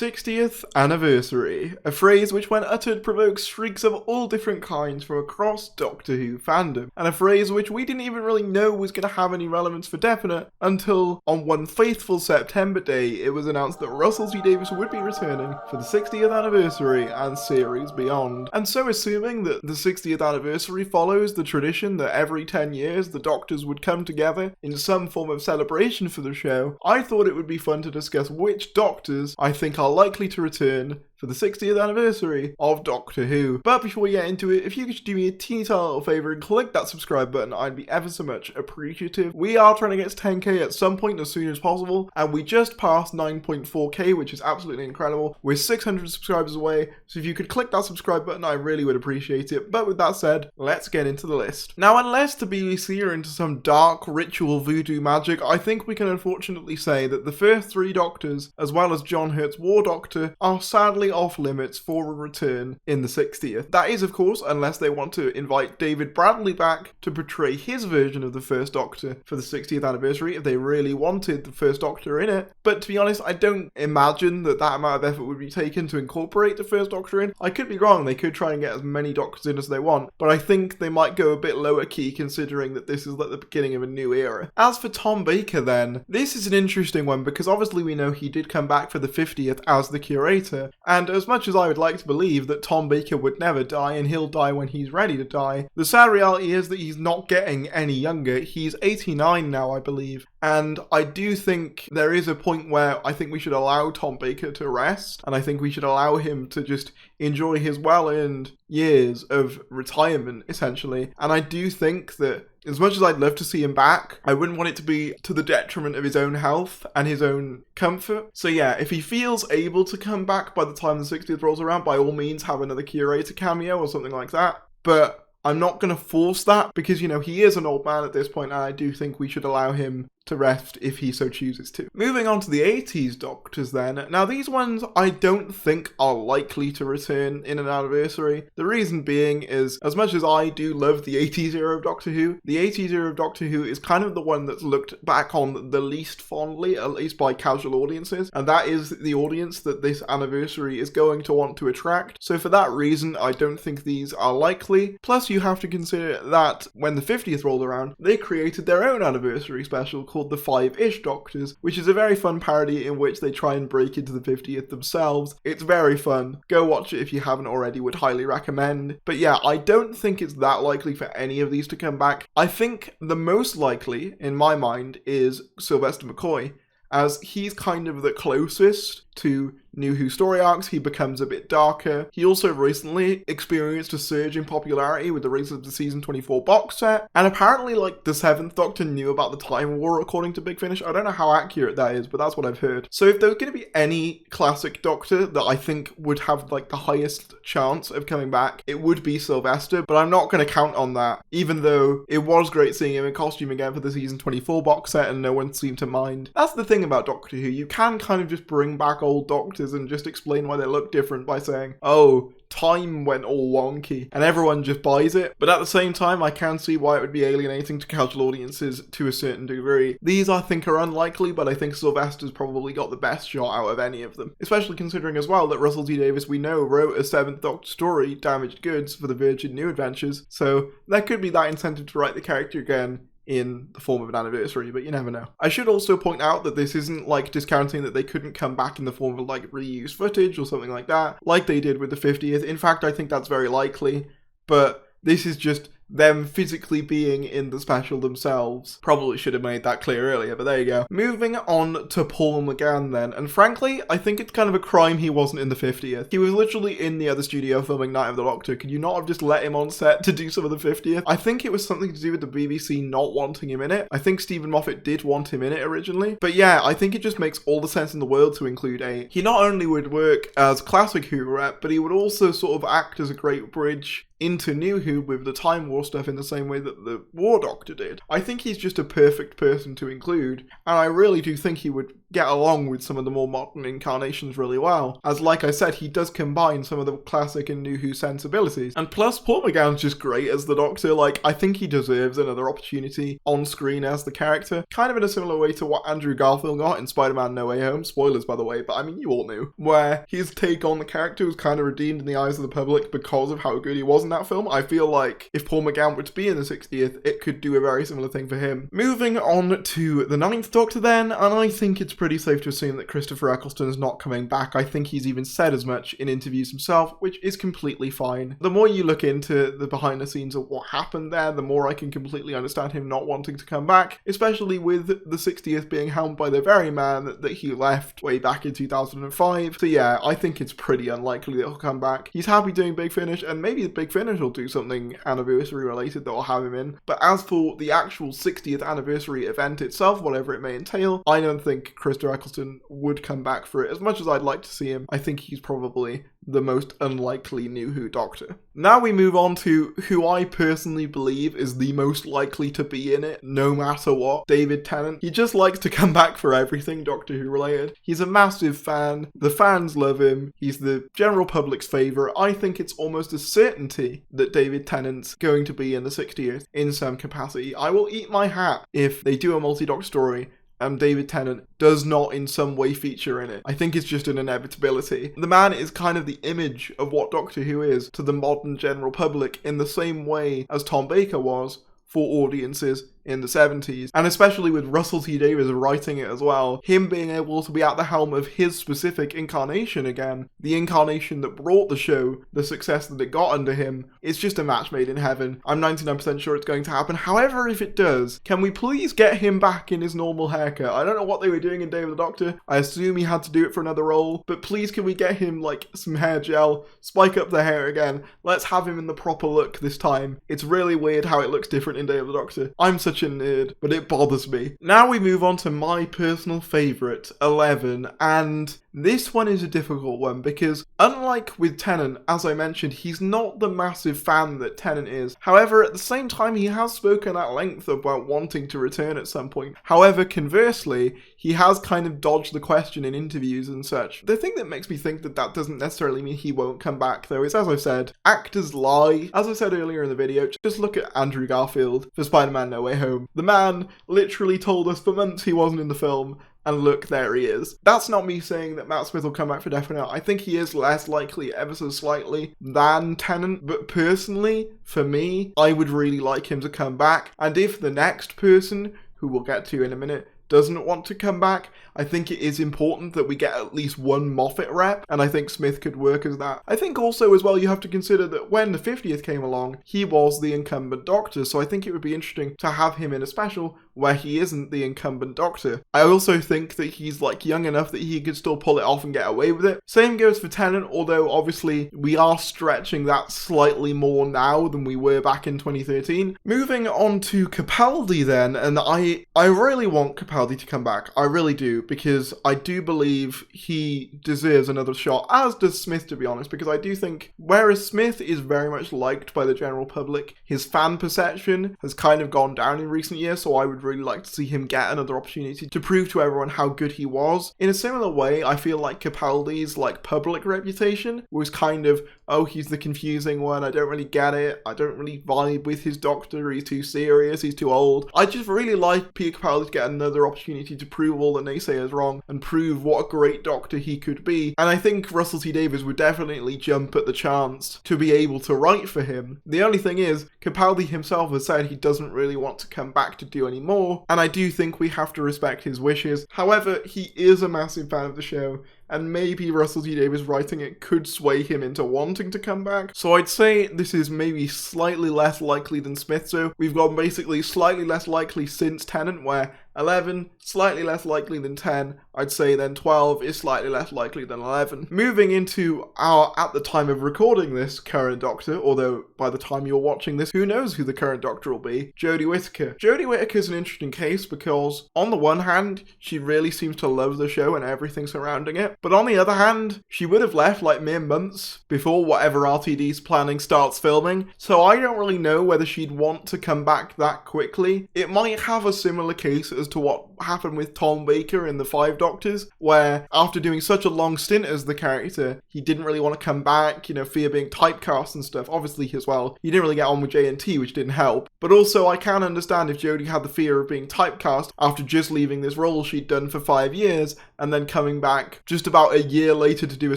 60th anniversary, a phrase which when uttered provokes shrieks of all different kinds from across Doctor Who fandom, and a phrase which we didn't even really know was going to have any relevance for definite until on one faithful September day it was announced that Russell T Davies would be returning for the 60th anniversary and series beyond. And so assuming that the 60th anniversary follows the tradition that every 10 years the Doctors would come together in some form of celebration for the show, I thought it would be fun to discuss which Doctors I think are likely to return for the 60th anniversary of Doctor Who. But before we get into it, if you could do me a teeny tiny little favour and click that subscribe button, I'd be ever so much appreciative. We are trying to get to 10k at some point as soon as possible, and we just passed 9.4k, which is absolutely incredible. We're 600 subscribers away, so if you could click that subscribe button, I really would appreciate it. But with that said, let's get into the list. Now, unless the BBC are into some dark ritual voodoo magic, I think we can unfortunately say that the first three Doctors, as well as John Hurt's War Doctor, are sadly off limits for a return in the 60th. That is, of course, unless they want to invite David Bradley back to portray his version of the first Doctor for the 60th anniversary, if they really wanted the first Doctor in it. But to be honest, I don't imagine that amount of effort would be taken to incorporate the first Doctor in. I could be wrong, they could try and get as many Doctors in as they want, but I think they might go a bit lower key considering that this is like the beginning of a new era. As for Tom Baker then, this is an interesting one because obviously we know he did come back for the 50th as the curator, and as much as I would like to believe that Tom Baker would never die and he'll die when he's ready to die, the sad reality is that he's not getting any younger. He's 89 now, I believe, and I do think there is a point where I think we should allow Tom Baker to rest, and I think we should allow him to just enjoy his well-earned years of retirement, essentially. And I do think that as much as I'd love to see him back, I wouldn't want it to be to the detriment of his own health and his own comfort. So yeah, if he feels able to come back by the time the 60th rolls around, by all means have another curator cameo or something like that. But I'm not going to force that because, you know, he is an old man at this point, and I do think we should allow him to rest if he so chooses to. Moving on to the 80s Doctors then. Now these ones I don't think are likely to return in an anniversary. The reason being is, as much as I do love the 80s era of Doctor Who, the 80s era of Doctor Who is kind of the one that's looked back on the least fondly, at least by casual audiences, and that is the audience that this anniversary is going to want to attract. So for that reason, I don't think these are likely. Plus you have to consider that when the 50th rolled around, they created their own anniversary special called the Five-ish Doctors, which is a very fun parody in which they try and break into the 50th themselves. It's very fun. Go watch it if you haven't already, would highly recommend. But yeah, I don't think it's that likely for any of these to come back. I think the most likely, in my mind, is Sylvester McCoy, as he's kind of the closest to New Who story arcs. He becomes a bit darker. He also recently experienced a surge in popularity with the release of the season 24 box set, and apparently like the 7th Doctor knew about the Time War according to Big Finish. I don't know how accurate that is, but that's what I've heard. So if there's going to be any classic Doctor that I think would have like the highest chance of coming back, it would be Sylvester, but I'm not going to count on that, even though it was great seeing him in costume again for the season 24 box set and no one seemed to mind. That's the thing about Doctor Who, you can kind of just bring back old Doctors and just explain why they look different by saying, oh, time went all wonky, and everyone just buys it. But at the same time, I can see why it would be alienating to casual audiences to a certain degree. These I think are unlikely, but I think Sylvester's probably got the best shot out of any of them, especially considering as well that Russell T Davies, we know, wrote a 7th Doctor story, Damaged Goods, for the Virgin New Adventures, so there could be that incentive to write the character again in the form of an anniversary, but you never know. I should also point out that this isn't like discounting that they couldn't come back in the form of like reused footage or something like that, like they did with the 50th. In fact, I think that's very likely, but this is just them physically being in the special themselves. Probably should have made that clear earlier, but there you go. Moving on to Paul McGann then, and frankly, I think it's kind of a crime he wasn't in the 50th. He was literally in the other studio filming Night of the Doctor. Could you not have just let him on set to do some of the 50th? I think it was something to do with the BBC not wanting him in it. I think Stephen Moffat did want him in it originally, but yeah, I think it just makes all the sense in the world to include a... He not only would work as classic Who rep, but he would also sort of act as a great bridge into New Who with the Time War stuff in the same way that the War Doctor did. I think he's just a perfect person to include, and I really do think he would get along with some of the more modern incarnations really well. As like I said, he does combine some of the classic and New Who sensibilities. And plus, Paul McGann's just great as the Doctor. Like, I think he deserves another opportunity on screen as the character, kind of in a similar way to what Andrew Garfield got in Spider-Man No Way Home. Spoilers, by the way, but I mean, you all knew. Where his take on the character was kind of redeemed in the eyes of the public because of how good he was in that film. I feel like if Paul McGann were to be in the 60th, it could do a very similar thing for him. Moving on to the 9th Doctor then, and I think it's pretty safe to assume that Christopher Eccleston is not coming back. I think he's even said as much in interviews himself, which is completely fine. The more you look into the behind the scenes of what happened there, the more I can completely understand him not wanting to come back, especially with the 60th being helmed by the very man that he left way back in 2005. So yeah, I think it's pretty unlikely that he'll come back. He's happy doing Big Finish, and maybe the Big Finish will do something anniversary related that will have him in. But as for the actual 60th anniversary event itself, whatever it may entail, I don't think Christopher Eccleston would come back for it. As much as I'd like to see him, I think he's probably the most unlikely New Who Doctor. Now we move on to who I personally believe is the most likely to be in it, no matter what, David Tennant. He just likes to come back for everything Doctor Who related. He's a massive fan, the fans love him, he's the general public's favourite. I think it's almost a certainty that David Tennant's going to be in the 60th in some capacity. I will eat my hat if they do a multi-Doctor story and David Tennant does not in some way feature in it. I think it's just an inevitability. The man is kind of the image of what Doctor Who is to the modern general public in the same way as Tom Baker was for audiences in the 70s, and especially with Russell T Davies writing it as well, him being able to be at the helm of his specific incarnation again, the incarnation that brought the show the success that it got under him, it's just a match made in heaven. I'm 99% sure it's going to happen. However, if it does, can we please get him back in his normal haircut? I don't know what they were doing in Day of the Doctor. I assume he had to do it for another role, but please can we get him like some hair gel, spike up the hair again, let's have him in the proper look this time. It's really weird how it looks different in Day of the Doctor. I'm such a nerd, but it bothers me. Now we move on to my personal favourite, 11, and this one is a difficult one because unlike with Tennant, as I mentioned, he's not the massive fan that Tennant is. However, at the same time, he has spoken at length about wanting to return at some point. However, conversely, he has kind of dodged the question in interviews and such. The thing that makes me think that that doesn't necessarily mean he won't come back, though, is, as I've said, actors lie. As I said earlier in the video, just look at Andrew Garfield for Spider-Man No Way Home. The man literally told us for months he wasn't in the film, and look, there he is. That's not me saying that Matt Smith will come back for definite. I think he is less likely, ever so slightly, than Tennant. But personally, for me, I would really like him to come back. And if the next person, who we'll get to in a minute, doesn't want to come back, I think it is important that we get at least one Moffat rep, and I think Smith could work as that. I think also as well you have to consider that when the 50th came along, he was the incumbent Doctor, so I think it would be interesting to have him in a special where he isn't the incumbent Doctor. I also think that he's like young enough that he could still pull it off and get away with it. Same goes for Tennant, although obviously we are stretching that slightly more now than we were back in 2013. Moving on to Capaldi then, and I really want Capaldi to come back. I really do, because I do believe he deserves another shot, as does Smith, to be honest, because I do think whereas Smith is very much liked by the general public, his fan perception has kind of gone down in recent years, so I would really like to see him get another opportunity to prove to everyone how good he was. In a similar way, I feel like Capaldi's like public reputation was kind of, oh, he's the confusing one, I don't really get it, I don't really vibe with his Doctor, he's too serious, he's too old. I just really like Peter Capaldi to get another opportunity to prove all the naysayers wrong and prove what a great Doctor he could be. And I think Russell T Davies would definitely jump at the chance to be able to write for him. The only thing is, Capaldi himself has said he doesn't really want to come back to do any more, and I do think we have to respect his wishes. However, he is a massive fan of the show, and maybe Russell T Davies writing it could sway him into wanting to come back. So I'd say this is maybe slightly less likely than Smith, so we've gone basically slightly less likely since Tennant, where 11, slightly less likely than 10, I'd say then 12 is slightly less likely than 11. Moving into our, at the time of recording this, current Doctor, although by the time you're watching this, who knows who the current Doctor will be, Jodie Whittaker. Jodie Whittaker's an interesting case because, on the one hand, she really seems to love the show and everything surrounding it. But on the other hand, she would have left like mere months before whatever RTD's planning starts filming, so I don't really know whether she'd want to come back that quickly. It might have a similar case as to what happened with Tom Baker in The Five Doctors, where after doing such a long stint as the character, he didn't really want to come back, fear being typecast and stuff. Obviously as well, he didn't really get on with JNT, which didn't help. But also I can understand if Jodie had the fear of being typecast after just leaving this role she'd done for 5 years and then coming back just about a year later to do a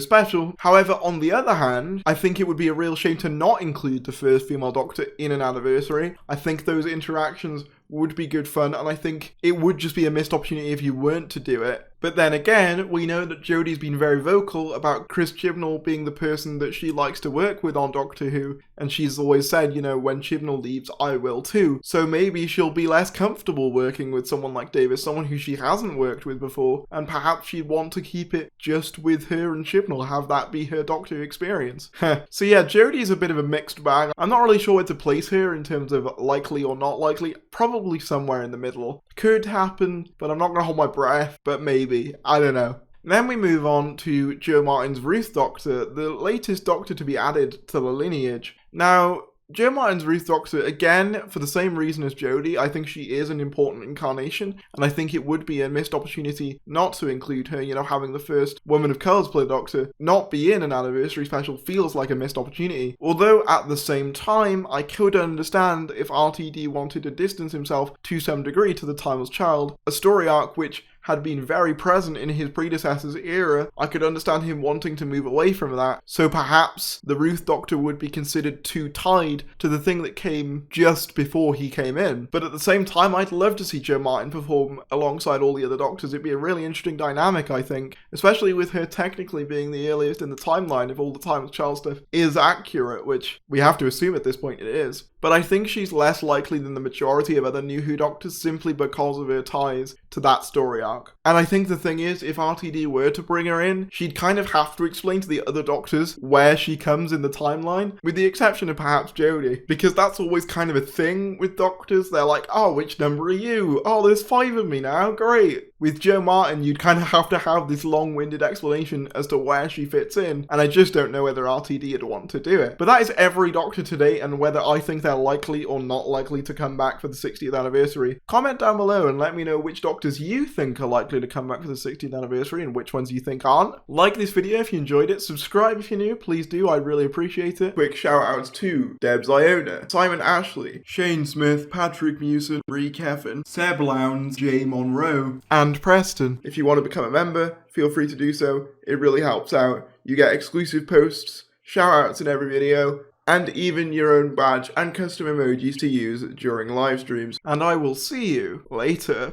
special. However, on the other hand, I think it would be a real shame to not include the first female Doctor in an anniversary. I think those interactions would be good fun, and I think it would just be a missed opportunity if you weren't to do it. But then again, we know that Jodie's been very vocal about Chris Chibnall being the person that she likes to work with on Doctor Who, and she's always said, when Chibnall leaves, I will too. So maybe she'll be less comfortable working with someone like Davis, someone who she hasn't worked with before, and perhaps she'd want to keep it just with her and Chibnall, have that be her Doctor experience. So yeah, Jodie's a bit of a mixed bag. I'm not really sure where to place her in terms of likely or not likely. Probably somewhere in the middle. Could happen, but I'm not going to hold my breath, but maybe. I don't know. Then we move on to Jo Martin's Ruth Doctor, the latest Doctor to be added to the lineage. Now, Jo Martin's Ruth Doctor, again, for the same reason as Jodie, I think she is an important incarnation, and I think it would be a missed opportunity not to include her, having the first woman of colour to play Doctor, not be in an anniversary special feels like a missed opportunity. Although, at the same time, I could understand if RTD wanted to distance himself to some degree to the Timeless Child, a story arc which had been very present in his predecessor's era. I could understand him wanting to move away from that, so perhaps the Ruth Doctor would be considered too tied to the thing that came just before he came in. But at the same time, I'd love to see Jo Martin perform alongside all the other Doctors. It'd be a really interesting dynamic, I think, especially with her technically being the earliest in the timeline if all the Timeless Child stuff is accurate, which we have to assume at this point it is. But I think she's less likely than the majority of other New Who Doctors simply because of her ties to that story arc. And I think the thing is, if RTD were to bring her in, she'd kind of have to explain to the other Doctors where she comes in the timeline, with the exception of perhaps Jodie, because that's always kind of a thing with Doctors. They're like, oh, which number are you? Oh, there's 5 of me now, great. With Jo Martin, you'd kind of have to have this long-winded explanation as to where she fits in, and I just don't know whether RTD would want to do it. But that is every Doctor to date, and whether I think they're likely or not likely to come back for the 60th anniversary. Comment down below and let me know which Doctors you think are likely to come back for the 60th anniversary and which ones you think aren't. Like this video if you enjoyed it, subscribe if you're new, please do, I'd really appreciate it. Quick shout outs to Debs Iona, Simon Ashley, Shane Smith, Patrick Mewson, Bree Kevin, Seb Lowndes, Jay Monroe, and Preston. If you want to become a member, feel free to do so, it really helps out. You get exclusive posts, shout outs in every video, and even your own badge and custom emojis to use during live streams. And I will see you later.